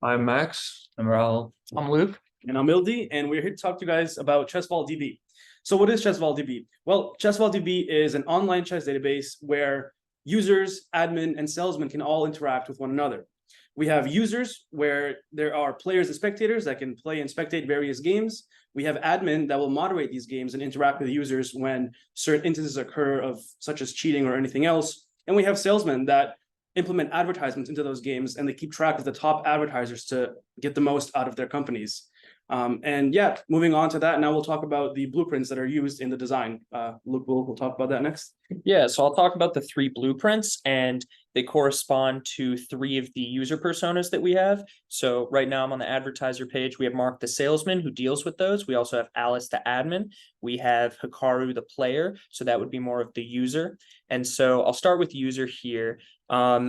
I'm Max. I'm Rahul. I'm Luke. And I'm Ildi, and we're here to talk to you guys about ChessVaultDB. So what is ChessVaultDB? Well, ChessVaultDB is an online chess database where users, admin, and salesmen can all interact with one another. We have users where there are players and spectators that can play and spectate various games. We have admin that will moderate these games and interact with the users when certain instances occur of such as cheating or anything else. And we have salesmen that implement advertisements into those games, and they keep track of the top advertisers to get the most out of their companies. And yeah, moving on to that, now we'll talk about the blueprints that are used in the design. Luke will talk about that next. Yeah, so I'll talk about the three blueprints, and they correspond to three of the user personas that we have. So right now I'm on the advertiser page. We have Mark the salesman who deals with those. We also have Alice the admin. We have Hikaru the player. So that would be more of the user. And so I'll start with user here.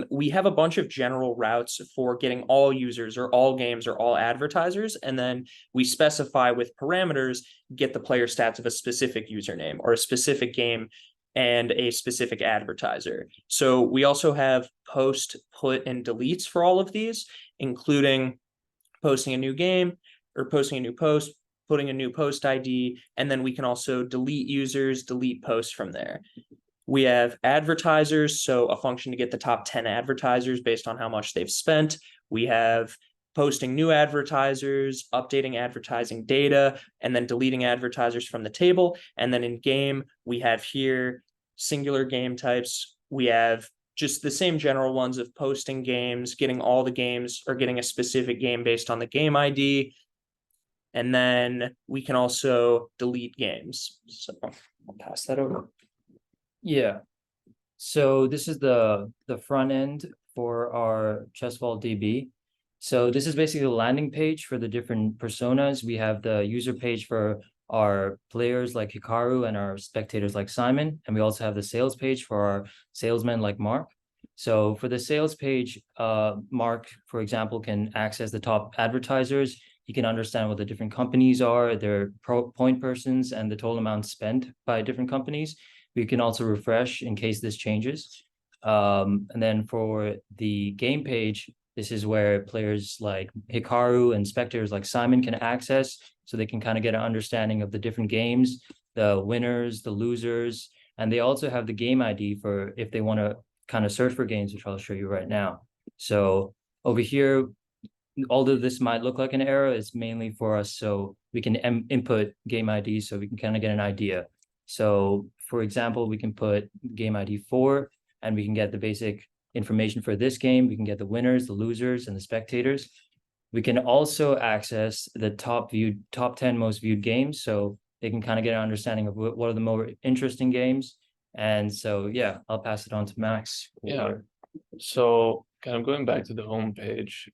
We have a bunch of general routes for getting all users or all games or all advertisers. And then we specify with parameters, get the player stats of a specific username or a specific game and a specific advertiser. So we also have post, put, and deletes for all of these, including posting a new game or posting a new post, putting a new post ID, and then we can also delete users, delete posts from there. We have advertisers, so a function to get the top 10 advertisers based on how much they've spent. We have posting new advertisers, updating advertising data, and then deleting advertisers from the table. And then in game, we have here singular game types. We have just the same general ones of posting games, getting all the games, or getting a specific game based on the game ID. And then we can also delete games. So I'll pass that over. Yeah. So this is the front end for our ChessVaultDB. So this is basically the landing page for the different personas. We have the user page for our players like Hikaru and our spectators like Simon. And we also have the sales page for our salesmen like Mark. So for the sales page, Mark, for example, can access the top advertisers. He can understand what the different companies are, their point persons, and the total amount spent by different companies. We can also refresh in case this changes. And then for the game page, this is where players like Hikaru and spectators like Simon can access, so they can kind of get an understanding of the different games, the winners, the losers, and they also have the game ID for if they want to kind of search for games, which I'll show you right now. So over here, although this might look like an error, it's mainly for us so we can input game ID so we can kind of get an idea. So for example, we can put game ID 4 and we can get the basic information for this game. We can get the winners, the losers, and the spectators. We can also access the top 10 most viewed games. So they can kind of get an understanding of what are the more interesting games. And so, yeah, I'll pass it on to Max. Yeah. So kind of going back to the home page,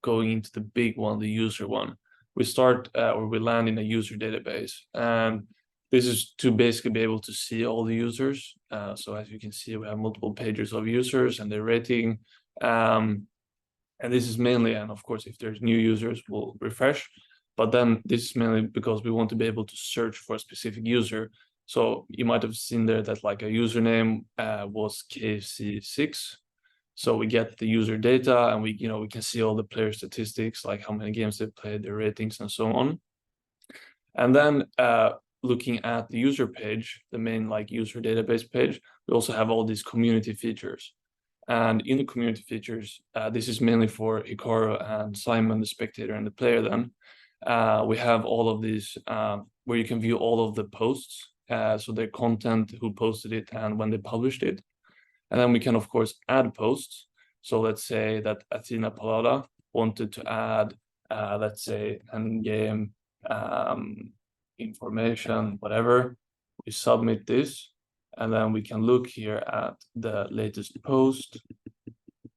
going into the big one, the user one, we start or we land in a user database. And this is to basically be able to see all the users. So as you can see, we have multiple pages of users and their rating. And this is mainly, and of course, if there's new users, we'll refresh. But then this is mainly because we want to be able to search for a specific user. So you might have seen there that like a username was KFC6. So we get the user data and we can see all the player statistics, like how many games they played, their ratings, and so on. And then looking at the user page, the main like user database page, we also have all these community features. And in the community features, this is mainly for Hikaru and Simon, the spectator and the player then. We have all of these where you can view all of the posts, so their content, who posted it and when they published it. And then we can, of course, add posts. So let's say that Athena Palada wanted to add, let's say, endgame information, whatever. We submit this, and then we can look here at the latest post.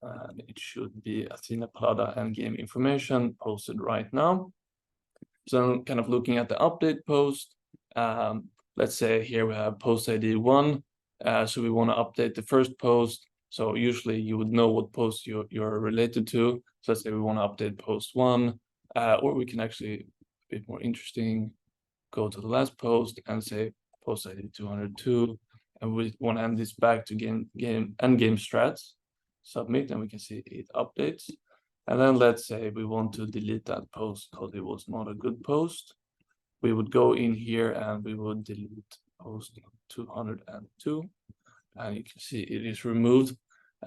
And it should be Athena Palada endgame information posted right now. So I'm kind of looking at the update post. Let's say here we have post ID 1. So we want to update the first post. So usually you would know what post you're related to. So let's say we want to update post 1, or we can actually, a bit more interesting, go to the last post and say post ID 202, and we want to end this back to endgame strats. Submit, and we can see it updates. And then let's say we want to delete that post because it was not a good post. We would go in here and we would delete post 202. And you can see it is removed.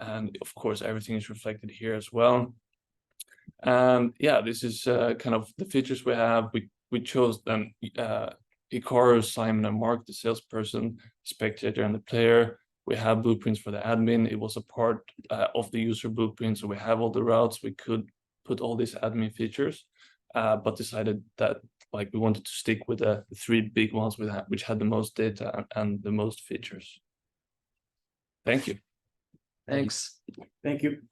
And of course, everything is reflected here as well. And yeah, this is kind of the features we have. We chose then Icaro, Simon, and Mark, the salesperson, spectator, and the player. We have blueprints for the admin. It was a part of the user blueprint, so we have all the routes. We could put all these admin features, but decided that like we wanted to stick with the three big ones which had the most data and the most features. Thank you. Thanks. Thank you.